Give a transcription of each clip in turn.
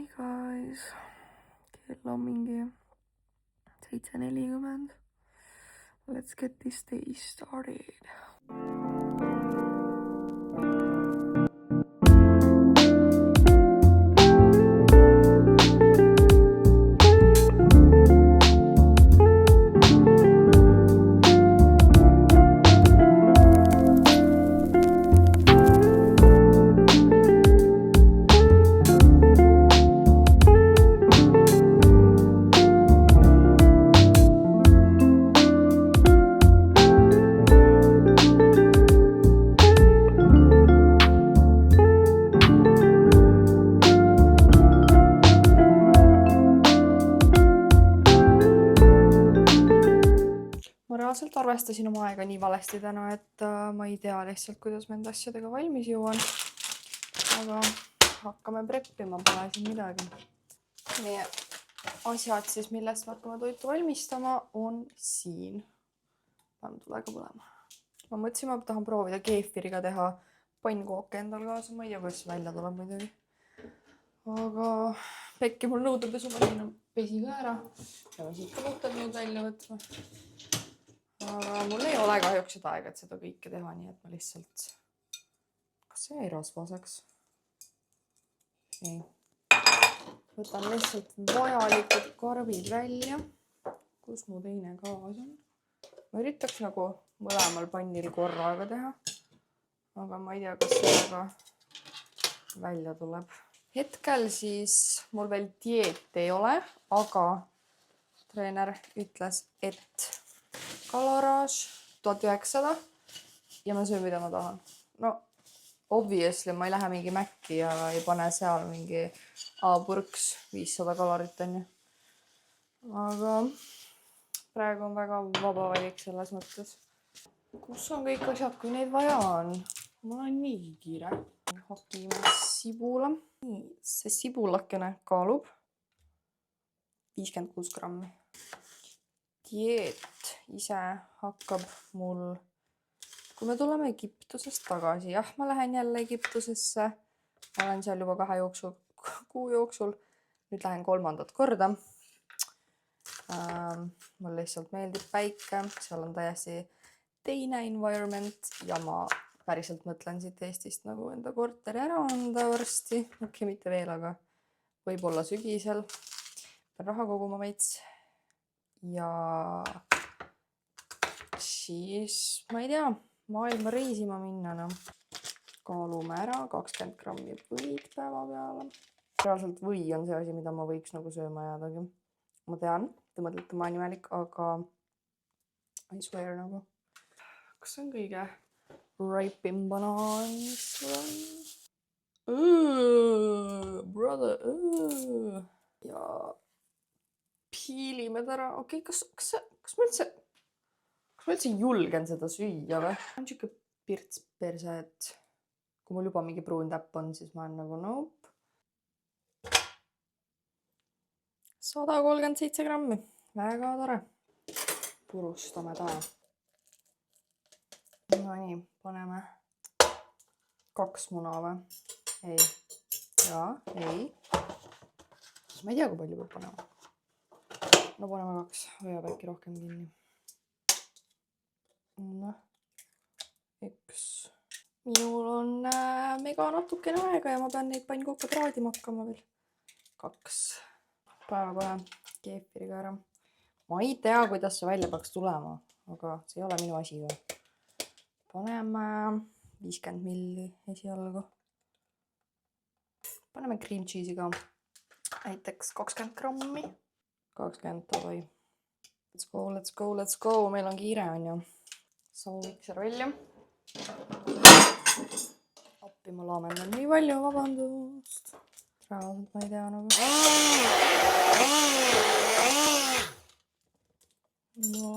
Hey guys, kell on mingi 7:40. Let's get this day started. Ma reaalselt arvestasin oma aega nii valesti täna, et ma ei tea lihtsalt, kuidas ma enda asjadega valmis jõuan. Aga hakkame preppima, pole siin midagi. Meie asjad siis, millest me hakkame toitu valmistama, on siin. Panen tulega põlema. Ma mõtlesin, ma tahan proovida keefiriga teha pannkooke endal kaasa. Ma ei tea, kuidas see välja tuleb muidugi. Aga Pekki mul nõudepesumasina pesi ka ära. Peame siit ka puhtad nõud välja võtma. Aga mul ei ole kahjuks seda aega, et seda kõike teha, nii et ma lihtsalt... Kas see jäi rasvaseks? Ei. Võtan lihtsalt vajalikud karbid välja. Kus mu teine gaas on? Ma üritaks nagu mõlemal pannil korraga teha. Aga ma ei tea, kas sellega välja tuleb. Hetkel siis mul veel dieet ei ole, aga treener ütles, et kaloraaž 1900 ja ma söön, mida ma tahan. No, obviously ma ei lähe mingi Mäkki ja ei pane seal mingi purks 500 kalorit on ju. Aga praegu on väga vaba valik selles mõttes. Kus on kõik asjad, kui neid vaja on? Mul on nii kiire. Hakime sibula. See sibulakene kaalub 56 grammi. Dieet ise hakkab mul, kui me tuleme Egiptusest tagasi. Jah, ma lähen jälle Egiptusesse. Ma olen seal juba 2 kuu jooksul. Nüüd lähen 3. korda. Mul lihtsalt meeldib päike. Seal on täiesti teine environment ja ma päriselt mõtlen siit Eestist nagu enda korteri ära anda varsti. Okei, mitte veel, aga võib-olla sügisel. Pean raha koguma veits. Ja siis, ma ei tea, maailma reisima minna. No. Kaalume ära 20 grammi võid päeva peale. Reaalselt või on see asi, mida ma võiks nagu sööma jäädagi. Ma tean, te mõtlete ma nimelik, aga I swear nagu. Kas see on kõige ripeim banaan? Brother. Ja piilime ära. Okei, kas ma üldse julgen seda süüa või? On siuke pirts perse, et kui mul juba mingi pruun täpp on, siis ma olen nagu nope. 137 grammi. Väga tore. Purustame ta. No nii, paneme 2 muna või? Ei. Ja, ei. Ma ei tea, kui palju peab panema. No paneme 2, hoiab äkki rohkem kinni. No, 1. Minul on mega natukene aega ja ma pean neid pannkooke praadima hakkama veel. 2. Päeva kohe keefiriga ära. Ma ei tea, kuidas see välja peaks tulema, aga see ei ole minu asi ka. Paneme 50 milli esialgu. Paneme cream cheese'i ka. Näiteks 20 grammi. 20 tavai. Let's go. Meil on kiire, on ju. Saumikser välja. Appi ma laamendan nii palju, vabandust. Reaalselt ma ei tea nagu. No.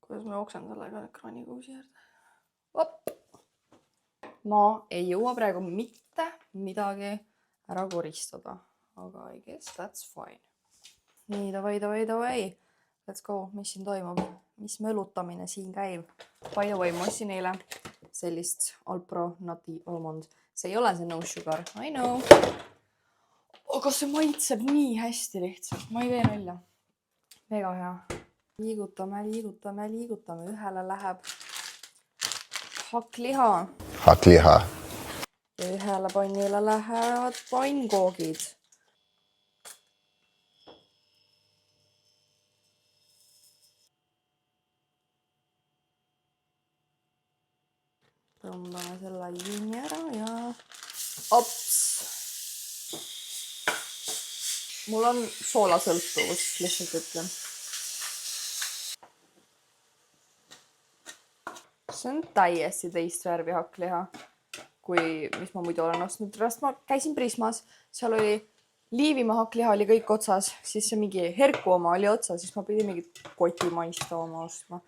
Kuidas ma jooksen sellega ekraanikuusi juurde? Op! Ma ei jõua praegu mitte midagi ära koristada. Aga I guess that's fine. Nii, davai. Let's go. Mis siin toimub? Mis mölutamine siin käib? By the way, ma ostsin eile sellist Alpro Nutty Almond. See ei ole see no sugar. I know. aga see maitseb nii hästi lihtsalt, ma ei tee nalja. Mega hea. Liigutame, ühele läheb hakkliha. Hakkliha. Ja ühele pannile lähevad pannkoogid. Tõmbame selle liini ära ja ops. Mul on soolasõltuvus, lihtsalt ütlen. See on täiesti teist värvi hakkliha, kui mis ma muidu olen ostnud. Pärast ma käisin Prismas, seal oli Liivimaa hakkliha oli kõik otsas, siis see mingi Herku oma oli otsas, siis ma pidin mingit kotimaista oma ostma.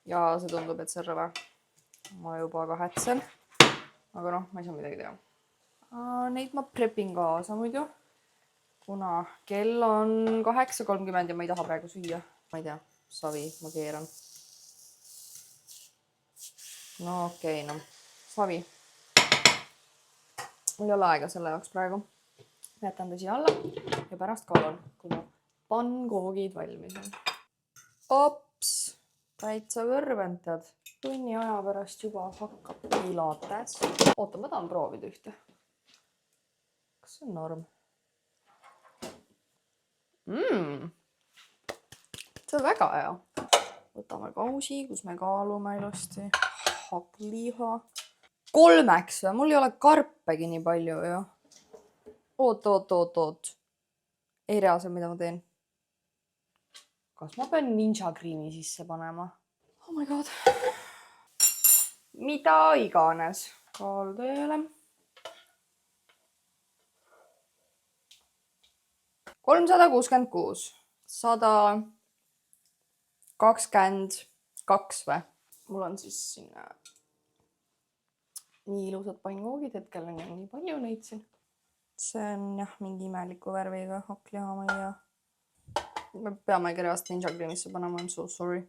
Ja see tundub, et see on rõve. Ma juba kahetsen, aga noh, ma ei saa midagi teha. Neid ma prepin kaasa muidu, kuna kell on 8:30 ja ma ei taha praegu süüa. Ma ei tea, savi, ma keeran. No okei, no savi. Mul ei ole aega selle jaoks praegu. Jätan ta siia alla ja pärast kaalun, kui ma pannkoogid valmis on. Ops, täitsa võrventad. Tunni aja pärast juba hakkab pilates. Oota, ma tahan proovida ühte. Kas see on norm? See on väga hea. Võtame kausi, kus me kaalume ilusti. Hakkliha. 3 või? Mul ei ole karpegi nii palju ju. Oot. Ei reaalse, mida ma teen. Kas ma pean Ninja Creami sisse panema? Oh my god. Mida iganes. Kaalu tööle. 366. 122 või? Mul on siis siin nii ilusad pannkoogid, hetkel on nii palju neid siin. See on jah, mingi imeliku värviga hakkliha, ma ei tea. Me peame kirjast Ninja Creamisse panema, I'm so sorry.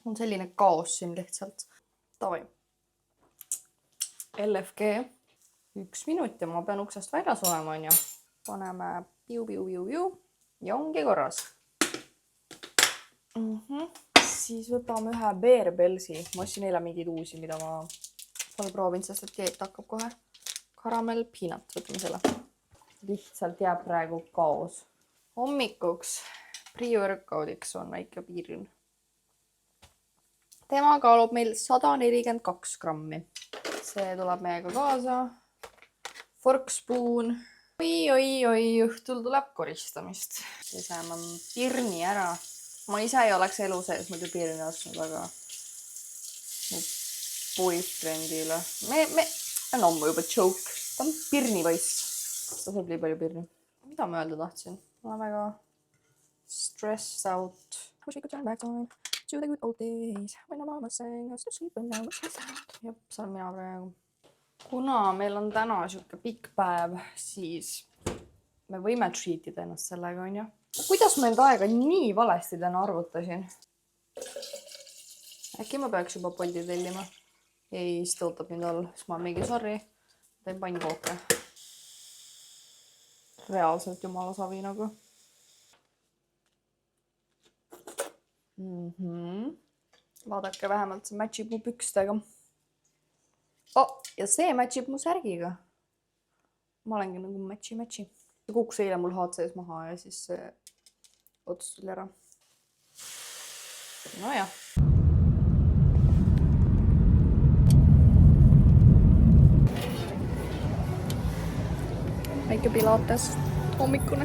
On selline kaos siin lihtsalt. Tavai. LFG 1 minut ja ma pean uksest väljas olema, on ju. Paneme piu ja ongi korras. Siis võtame ühe beerbelsi. Ma ostsin eile mingeid uusi, mida ma pole proovinud, sest et keet hakkab kohe. Karamell peanut, võtame selle. Lihtsalt jääb praegu kaos. Hommikuks pre-workoutiks on väike piirin. Tema kaalub meil 142 grammi. See tuleb meiega kaasa. Fork, spoon. Oi, õhtul tuleb koristamist. Peseme pirni ära. Ma ise ei oleks elu sees muidu pirni ostnud, aga mu boyfriendile. On ammu juba joke. Ta on pirnipoiss. Ta saab nii palju pirni. Mida ma öelda tahtsin? Ma olen väga stressed out. Wish I could turn back time to the good old days when my mama sang us to sleep and now it's out. Jep, see olen mina praegu. Kuna meil on täna siuke pikk päev, siis me võime treatida ennast sellega, on ju? Kuidas ma enda aega nii valesti täna arvutasin? Äkki ma peaks juba Bolti tellima? Ei, siis tõotab mind all. Siis ma mingi sorry. Teen pannkooke. Reaalselt jumala savi nagu. Vaadake, vähemalt see matchib mu pükstega. Ja see matchib mu särgiga. Ma olengi nagu matchi. See kukkus eile mul haad sees maha ja siis see ots tuli ära. No jah. Väike pilates, hommikune.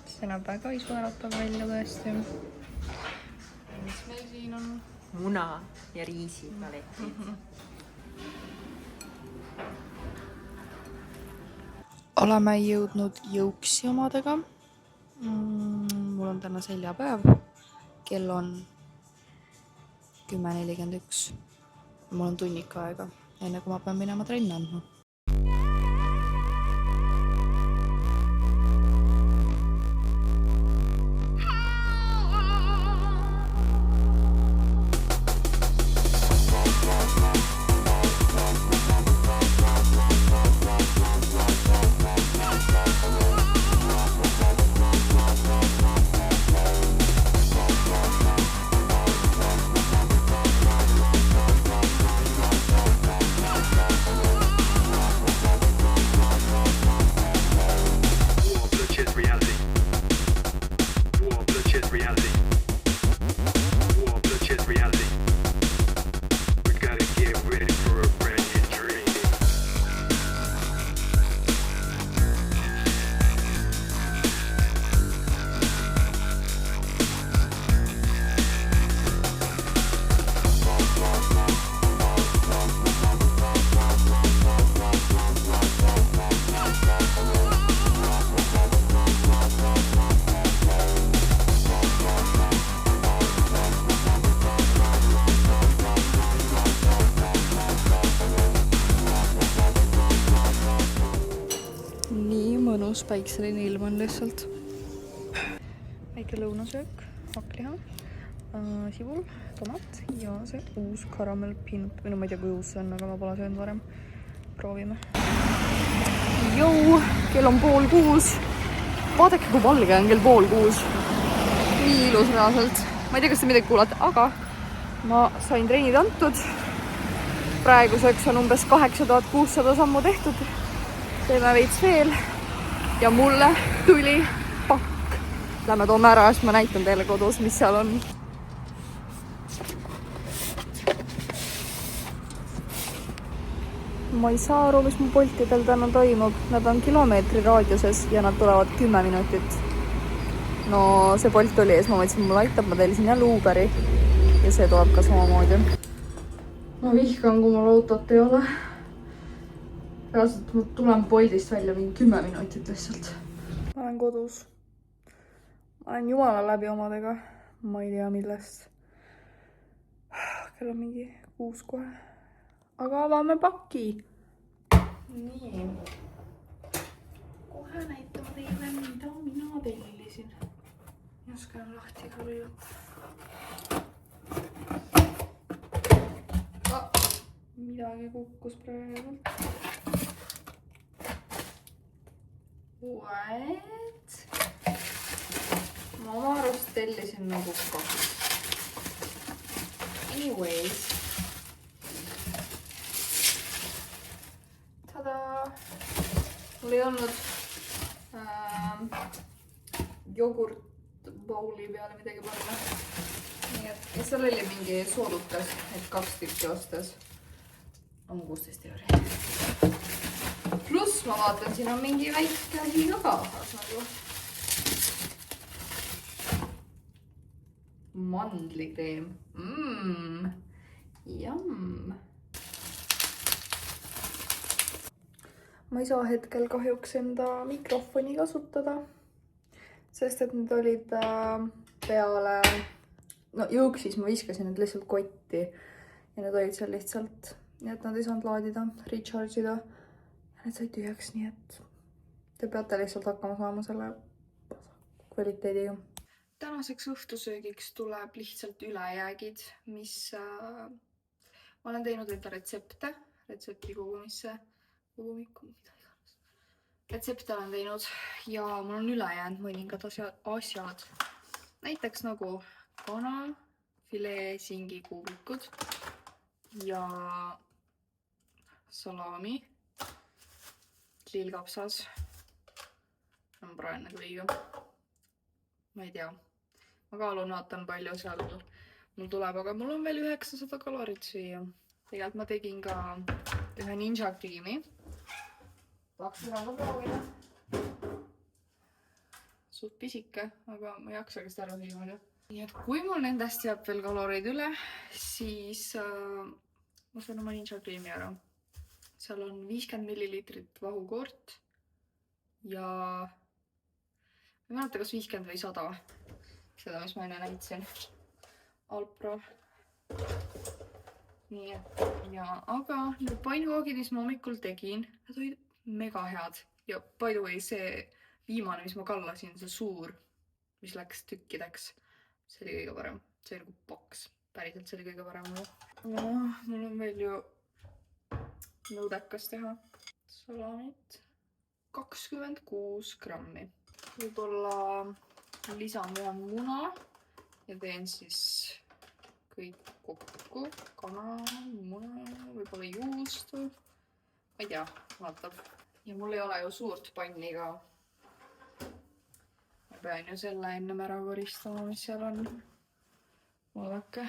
See näeb väga isuäratav välja tõesti. Mis meil siin on? Muna ja riisipaletid. Oleme jõudnud jõuksi omadega. Mul on täna seljapäev. Kell on 10:41. Mul on tunnika aega, enne kui ma pean minema trenni andma. mõnus päikseline ilm on lihtsalt. Väike lõunasöök, hakkliha, sibul, tomat ja see uus karamell peanut. Või no ma ei tea, kui uus see on, aga ma pole söönud varem. Proovime. Jou, kell on 5:30. Vaadake, kui valge on kell 5:30. Nii ilus reaalselt. Ma ei tea, kas te midagi kuulate, aga ma sain treenid antud. Praeguseks on umbes 8600 sammu tehtud. Teeme veits veel. Ja mulle tuli pakk. Lähme toome ära, siis ma näitan teile kodus, mis seal on. Ma ei saa aru, mis mu Boltidel täna toimub. Nad on kilomeetri raadiuses ja nad tulevad 10 minutit. No see Bolt oli ees, ma mõtlesin, mul aitab, ma tellisin jälle Uberi. Ja see tuleb ka samamoodi. Ma vihkan, kui mul autot ei ole. Reaalselt ma tulen Boltist välja mingi 10 minutit lihtsalt. Ma olen kodus. Ma olen jumala läbi omadega. Ma ei tea millest. Kell on mingi 6 kohe. Aga avame paki. Nii. Kohe näitama teile, mida mina tellisin. Ei oska enam lahti ka lüüa. Midagi kukkus praegult. What? Ma oma arust tellisin nagu 2. Anyways. Tada! Mul ei olnud jogurt bowli peale midagi panna. Nii et ja seal oli mingi soodukas, et 2 tükki ostes. On 16 €. Pluss ma vaatan, siin on mingi väike asi ka kaasas nagu. Mandlikreem. Jamm. Ma ei saa hetkel kahjuks enda mikrofoni kasutada, sest et need olid peale, no jõuksis ma viskasin need lihtsalt kotti ja need olid seal lihtsalt, nii et nad ei saanud laadida, recharge ida ja need said tühjaks, nii et te peate lihtsalt hakkama saama selle kvaliteediga. Tänaseks õhtusöögiks tuleb lihtsalt ülejäägid, mis ma olen teinud enda retsepti kogumisse. Retsepte olen teinud ja mul on ülejäänud mõningad asjad. Näiteks nagu kana, filee, singi kuubikud ja salami, lillkapsas. Ma praen nagu liiga. Ma ei tea. Ma kaalun vaatan palju seal mul tuleb, aga mul on veel 900 kalorit süüa. Tegelikult ma tegin ka ühe ninja creami. Tahaks seda ka proovida. Suht pisike, aga ma ei jaksa seda ära süüa. Nii et kui mul nendest jääb veel kaloreid üle, siis ma söön oma ninja creami ära. Seal on 50 milliliitrit vahukoort ja ma ei mäleta, kas 50 või 100. Seda, mis ma enne näitasin. Alpro. Nii et, ja, aga need pannkoogid, mis ma hommikul tegin, need olid mega head. Ja by the way, see viimane, mis ma kallasin, see suur, mis läks tükkideks, see oli kõige parem. See oli nagu paks. Päriselt see oli kõige parem. Ja mul on veel ju nõudekas teha. Salamit. 26 grammi. Võib-olla lisan ühe muna ja teen siis kõik kokku. Kana, muna, võib-olla juustu. Ma ei tea, vaatab. Ja mul ei ole ju suurt panni ka. Ma pean ju selle ennem ära koristama, mis seal on. Vaadake.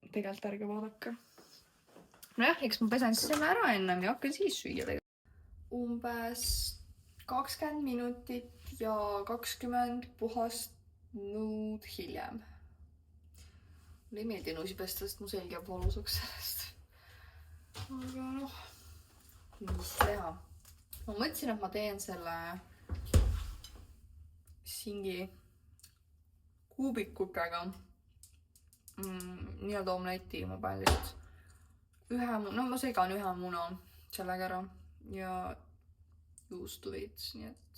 Tegelikult ärge vaadake. No jah, eks ma pesen selle ära ennem ja hakkan siis süüa tegelikult. Umbes 20 minutit ja 20 puhast nõud hiljem. Mulle ei meeldi nõusi pesta, sest mu selg jääb valusaks sellest. Aga noh, mis teha. Ma mõtlesin, et ma teen selle singi kuubikukega nii-öelda omleti ma panen lihtsalt. No ma segan ühe muna sellega ära ja juustu veits, nii et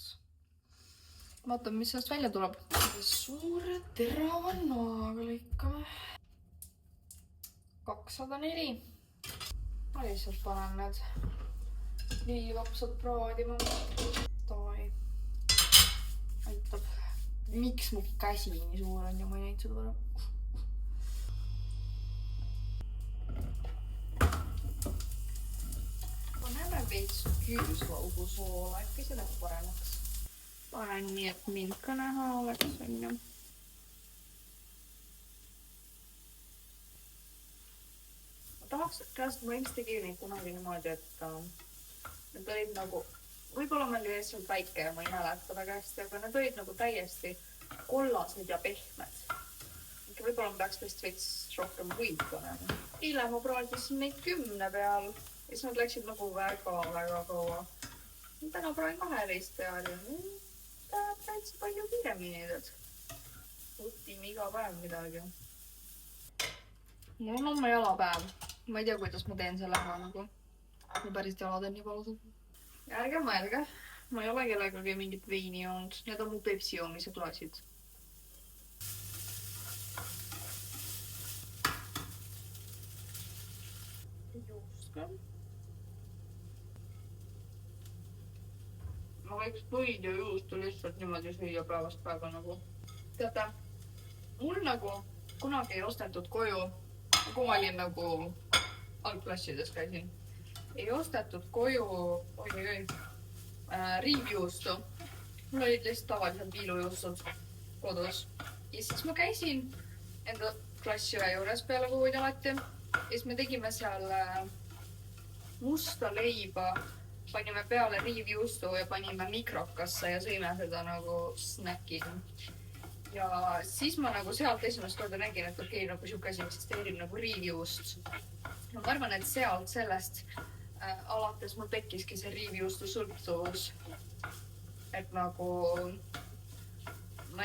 vaatame, mis sellest välja tuleb. Suure terava noaga lõikame. 204. Ma lihtsalt panen need viilapsad praadima. Davai. Aitab. Miks mu käsi nii suur on ja ma ei näinud seda varem? Paneme veits küüslaugu soola, äkki see läheb paremaks. Panen nii, et mind ka näha oleks, on ju. Ma tahaks, et ma ilmselt tegin neid kunagi niimoodi, et need olid nagu, võib-olla ma olin lihtsalt väike ja ma ei mäleta väga hästi, aga need olid nagu täiesti kollased ja pehmed. Võib-olla ma peaks vist veits rohkem võid panema. Eile ma praadisin neid 10 peal ja siis nad läksid nagu väga kaua. Täna praadin 12 peal ja tahab täitsa palju kiiremini need. Võtime iga päev midagi. Mul on oma jalapäev. Ma ei tea, kuidas ma teen sellega nagu. Ma päris jalad on nii palusad. Ja ärge mõelge, ma ei ole kellegagi mingit veini joonud. Need on mu Pepsi joomise klaasid. Ma võiks võid ja juustu lihtsalt niimoodi süüa päevast päeva nagu. Teate, mul nagu kunagi ei ostetud koju, kui ma olin nagu algklassides käisin. Ei ostetud koju riivjuustu. Mul olid lihtsalt tavaliselt viilujuustud kodus. Ja siis ma käisin enda klassiõe juures peale koodi alati. Ja siis me tegime seal musta leiba, panime peale riivjuustu ja panime mikrokasse ja sõime seda nagu snäkina. Ja siis ma nagu sealt esimest korda nägin, et okei, nagu siuke asi eksisteerib nagu riivjuust. Ma arvan, et sealt sellest alates mul tekkiski see riivjuustu sõltuvus. Et nagu ma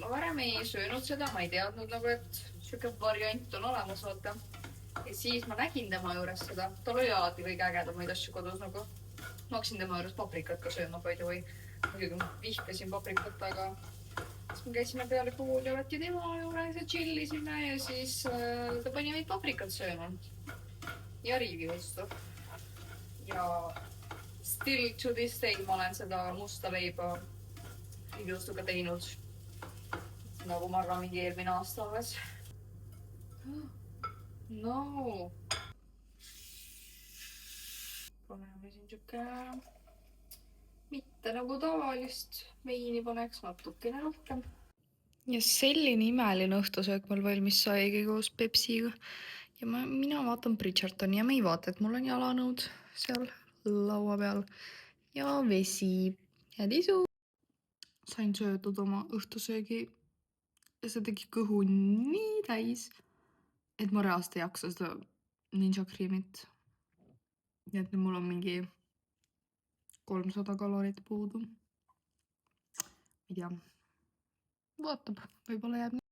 varem ei söönud seda, ma ei teadnud nagu, et siuke variant on olemas, vaata. Ja siis ma nägin tema juures seda. Tal oli alati kõige ägedamaid asju kodus nagu. Ma hakkasin tema juures paprikat ka sööma, by the way. Muidugi ma vihkasin paprikat, aga siis me käisime peale kooli alati tema juures ja chillisime ja siis ta pani meid paprikat sööma. Ja riivjuustu. Ja still to this day ma olen seda musta leiba riivjuustuga teinud. Nagu ma arvan mingi eelmine aasta alles. No. Paneme siin siuke mitte nagu tavalist veini paneks natukene rohkem. Ja selline imeline õhtusöök mul valmis saigi koos Pepsiga. Ja mina vaatan Bridgertoni ja ma ei vaata, et mul on jalanõud seal laua peal. Ja vesi. Ja lisu. Sain söödud oma õhtusöögi ja see tegi kõhu nii täis, et ma reaalselt ei jaksa seda Ninja Creamit. Nii et mul on mingi 300 kalorit puudu. Ei tea. Vaatab, võib-olla jääb nii.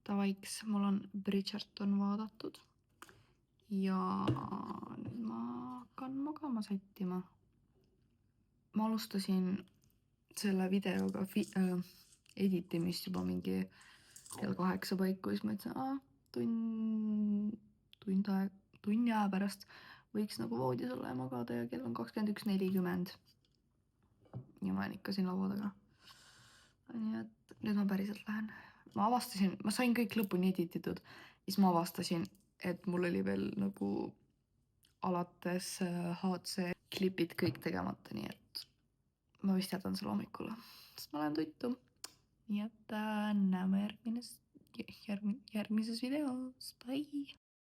Tavaiks, mul on Bridgerton vaadatud. Ja nüüd ma hakkan magama sättima. Ma alustasin selle videoga editimist juba mingi kell 8 paiku. Siis ma ütlesin, tunni aja pärast võiks nagu voodis olla ja magada ja kell on 21:40. Ja ma olen ikka siin laua taga. Nii et nüüd ma päriselt lähen. Ma sain kõik lõpuni edititud. Siis ma avastasin, et mul oli veel nagu alates HC klipid kõik tegemata. Nii et ma vist jätan selle hommikule. Sest ma lähen tuttu. Nii et näeme järgmises videos. Bye!